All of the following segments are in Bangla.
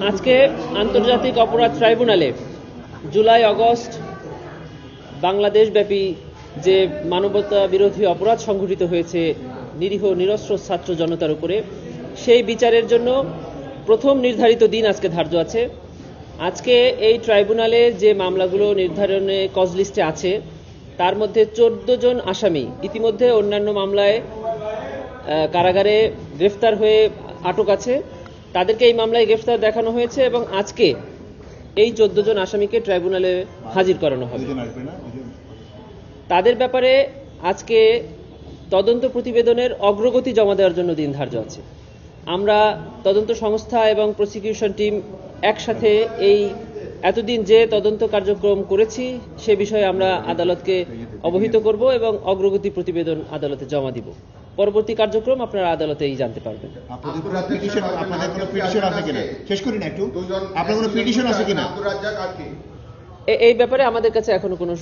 আজকে আন্তর্জাতিক অপরাধ ট্রাইব্যুনালে জুলাই আগস্ট বাংলাদেশব্যাপী যে মানবতা বিরোধী অপরাধ সংঘটিত হয়েছে নিরীহ নিরস্ত্র ছাত্র জনতার উপরে, সেই বিচারের জন্য প্রথম নির্ধারিত দিন আজকে ধার্য আছে। আজকে এই ট্রাইব্যুনালে যে মামলাগুলো নির্ধারণে কজ লিস্টে আছে তার মধ্যে 14 জন আসামি ইতিমধ্যে অন্যান্য মামলায় কারাগারে গ্রেফতার হয়ে আটক আছে। তাদেরকে এই মামলায় গ্রেফতার দেখানো হয়েছে এবং আজকে এই 14 জন আসামিকে ট্রাইব্যুনালে হাজির করানো হবে। তাদের ব্যাপারে আজকে তদন্ত প্রতিবেদনের অগ্রগতি জমা দেওয়ার জন্য দিন ধার্য আছে। আমরা তদন্ত সংস্থা এবং প্রসিকিউশন টিম একসাথে এই এতদিন যে তদন্ত কার্যক্রম করেছি সে বিষয়ে আমরা আদালতকে অবহিত করব এবং অগ্রগতি প্রতিবেদন আদালতে জমা দিব। পরবর্তী কার্যক্রম আপনারা আদালতেই জানতে পারবেন। এই ব্যাপারে আমাদের কাছে এখনো কোনো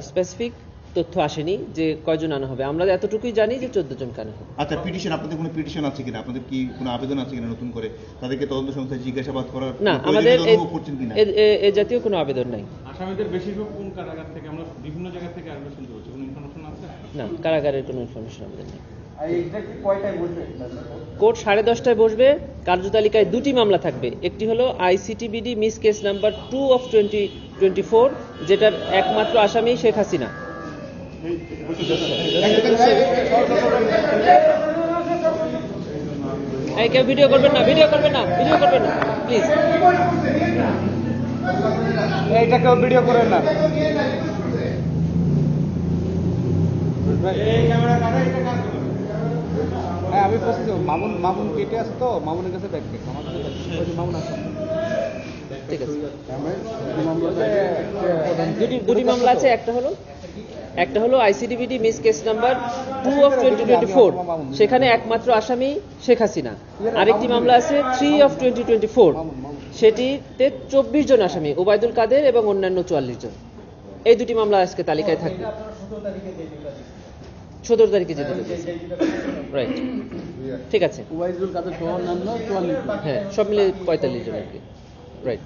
স্পেসিফিক তথ্য আসেনি যে কয়জন আনা হবে। আমরা এতটুকুই জানি যে 14 জন আনা হবে। আচ্ছা, পিটিশন আপনাদের কোনো পিটিশন আছে কিনা? আপনাদের কি কোনো আবেদন আছে কিনা নতুন করে তাদেরকে তদন্ত সংস্থায় জিজ্ঞাসাবাদ করার? না, আমাদের এই জাতীয় কোনো আবেদন নাই। আসামিদের বেশিরভাগ কোন কারাগার থেকে? আমরা বিভিন্ন জায়গা থেকে আরো শুনতে পাচ্ছি, কোনো ইনফরমেশন আছে? না, কারাগারের কোনো ইনফরমেশন আমাদের নেই। কোর্ট 10:30টায় বসবে। কার্যতালিকায় দুটি মামলা থাকবে। একটি হলো আইসিটিবিডি মিস কেস নাম্বার 2 অফ 2024, যেটার একমাত্র আসামি শেখ হাসিনা। কেউ ভিডিও করবেন না, ভিডিও করবেন না প্লিজ। এইটা কেউ ভিডিও করেন না। হ্যাঁ, আমি বলছি মামুন কেটে আসে তো, মামুনের কাছে ব্যাগ কেটে আমার কাছে মামুন আসে। ঠিক আছে, দুটি মামলা আছে। একটা হলো আইসিডিবিডি মিস কেস নাম্বার 2 অফ 2024, সেখানে একমাত্র আসামি শেখ হাসিনা। আরেকটি মামলা আছে 3 অফ 2024, সেটিতে 24 জন আসামি, ওবায়দুল কাদের এবং অন্যান্য 44 জন। এই দুটি মামলা আজকে তালিকায় থাকবে। 17 তারিখে যেতে হবে। রাইট, ঠিক আছে। ওবায়দুল কাদের সহ অন্যান্য 44। হ্যাঁ, সব মিলে 45 জন আর কি। রাইট।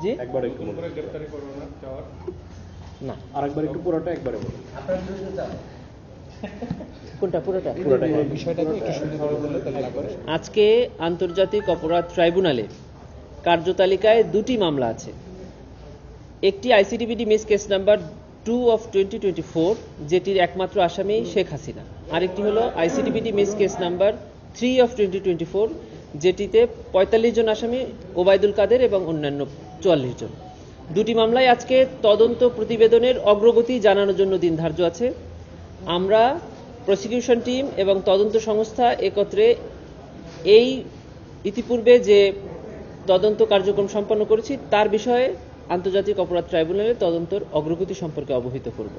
জি, একবার একটু না, আরেকবার একটু পুরোটা একবারে বলুন। কোনটা পুরোটা? আজকে আন্তর্জাতিক অপরাধ ট্রাইব্যুনালে কার্যতালিকায় দুটি মামলা আছে। একটি আইসিটিবিডি মিস কেস নাম্বার 2 অফ 2024, যেটির একমাত্র আসামি শেখ হাসিনা। আরেকটি হলো আইসিটিবিডি মিস কেস নাম্বার 3 অফ 2024, যেটিতে 45 জন আসামি, ওবায়দুল কাদের এবং অন্যান্য 44 জন। দুটি মামলায় আজকে তদন্ত প্রতিবেদনের অগ্রগতি জানানোর জন্য দিন ধার্য আছে। আমরা প্রসিকিউশন টিম এবং তদন্ত সংস্থা একত্রে এই ইতিপূর্বে যে তদন্ত কার্যক্রম সম্পন্ন করেছি তার বিষয়ে আন্তর্জাতিক অপরাধ ট্রাইব্যুনালে তদন্তের অগ্রগতি সম্পর্কে অবহিত করব।